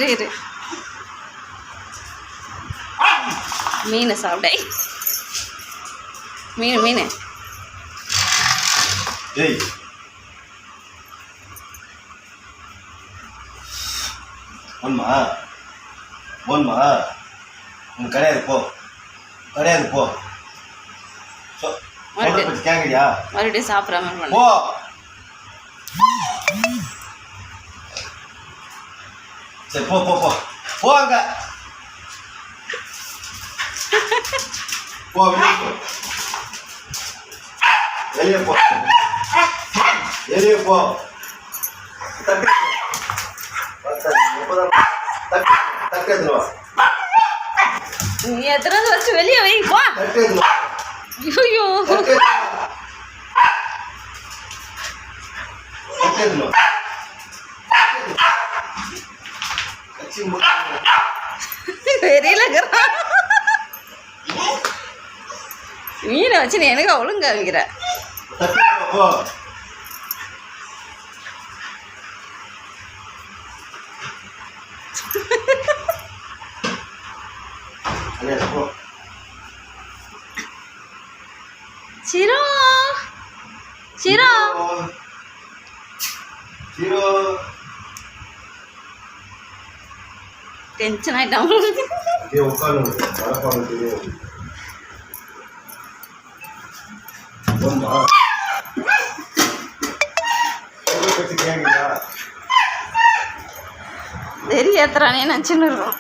இரு மீன் சாப்பிட்டே மீன் ஒன்மா உனக்கு கிடையாது போ கேட்கறியா மறுபடியும் சாப்பிட்றாம போ சரி போ அங்க போ வெளியே போ நீ எத்தனை வச்சு வெளியே வை போ ஐயோ வெறியில மீனை வச்சு நீ எனக்கு ஒழுங்கா வைக்கிற சிரோ டென்ஷன் ஆயிட்டான் வெறி ஏத்துறானே நினச்சுன்னு இருக்கோம்